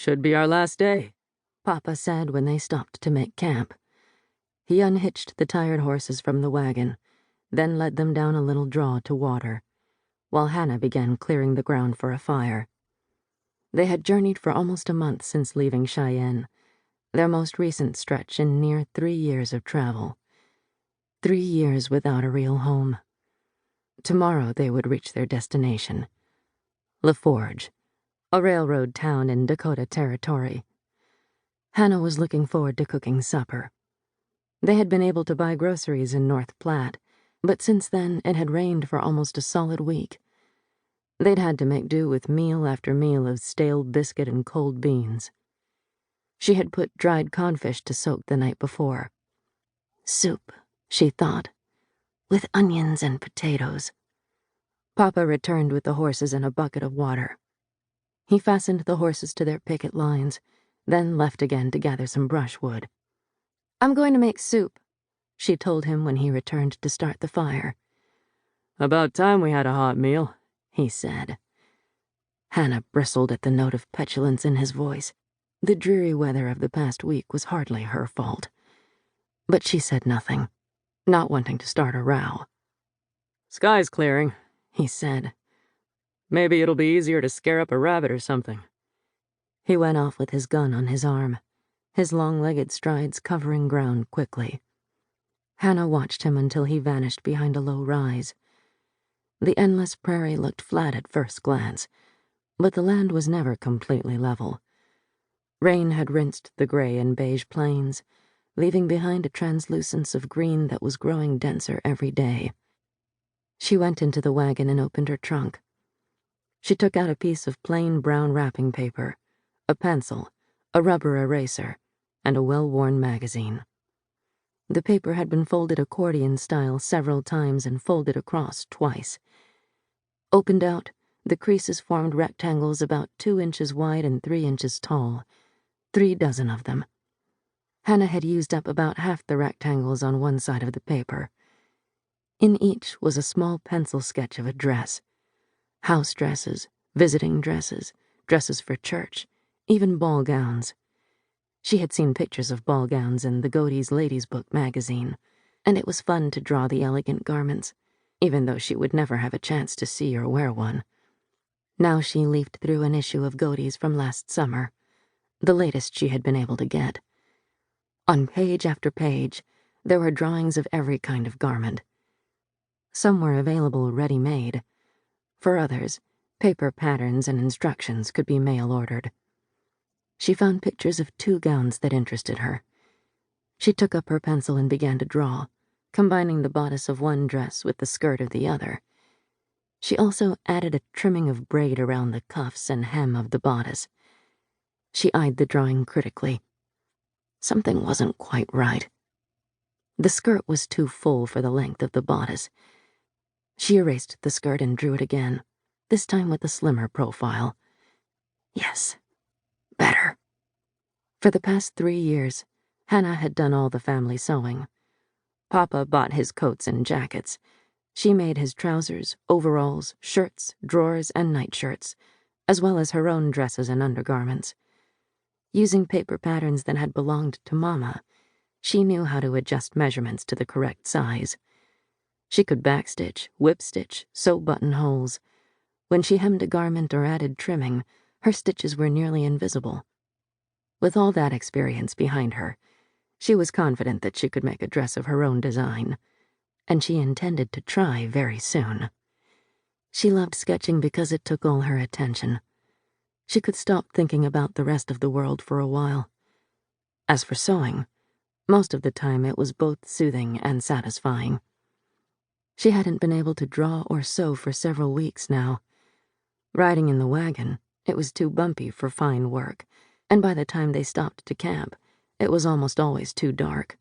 "Should be our last day," Papa said when they stopped to make camp. He unhitched the tired horses from the wagon, then led them down a little draw to water, while Hanna began clearing the ground for a fire. They had journeyed for almost a month since leaving Cheyenne, their most recent stretch in near 3 years of travel. 3 years without a real home. Tomorrow they would reach their destination, LaForge, a railroad town in Dakota Territory. Hanna was looking forward to cooking supper. They had been able to buy groceries in North Platte, but since then it had rained for almost a solid week. They'd had to make do with meal after meal of stale biscuit and cold beans. She had put dried codfish to soak the night before. Soup, she thought, with onions and potatoes. Papa returned with the horses and a bucket of water. He fastened the horses to their picket lines, then left again to gather some brushwood. "I'm going to make soup," she told him when he returned to start the fire. "About time we had a hot meal," he said. Hanna bristled at the note of petulance in his voice. The dreary weather of the past week was hardly her fault. But she said nothing, not wanting to start a row. "Sky's clearing," he said. "Maybe it'll be easier to scare up a rabbit or something." He went off with his gun on his arm, his long-legged strides covering ground quickly. Hanna watched him until he vanished behind a low rise. The endless prairie looked flat at first glance, but the land was never completely level. Rain had rinsed the gray and beige plains, leaving behind a translucence of green that was growing denser every day. She went into the wagon and opened her trunk. She took out a piece of plain brown wrapping paper, a pencil, a rubber eraser, and a well-worn magazine. The paper had been folded accordion style several times and folded across twice. Opened out, the creases formed rectangles about 2 inches wide and 3 inches tall, 3 dozen of them. Hanna had used up about half the rectangles on one side of the paper. In each was a small pencil sketch of a dress. House dresses, visiting dresses, dresses for church, even ball gowns. She had seen pictures of ball gowns in the Godey's Ladies' Book magazine, and it was fun to draw the elegant garments, even though she would never have a chance to see or wear one. Now she leafed through an issue of Godey's from last summer, the latest she had been able to get. On page after page, there were drawings of every kind of garment. Some were available ready-made. For others, paper patterns and instructions could be mail-ordered. She found pictures of 2 gowns that interested her. She took up her pencil and began to draw, combining the bodice of one dress with the skirt of the other. She also added a trimming of braid around the cuffs and hem of the bodice. She eyed the drawing critically. Something wasn't quite right. The skirt was too full for the length of the bodice. She erased the skirt and drew it again, this time with a slimmer profile. Yes, better. For the past 3 years, Hanna had done all the family sewing. Papa bought his coats and jackets. She made his trousers, overalls, shirts, drawers, and nightshirts, as well as her own dresses and undergarments. Using paper patterns that had belonged to Mama, she knew how to adjust measurements to the correct size. She could backstitch, whip-stitch, sew buttonholes. When she hemmed a garment or added trimming, her stitches were nearly invisible. With all that experience behind her, she was confident that she could make a dress of her own design, and she intended to try very soon. She loved sketching because it took all her attention. She could stop thinking about the rest of the world for a while. As for sewing, most of the time it was both soothing and satisfying. She hadn't been able to draw or sew for several weeks now. Riding in the wagon, it was too bumpy for fine work, and by the time they stopped to camp, it was almost always too dark.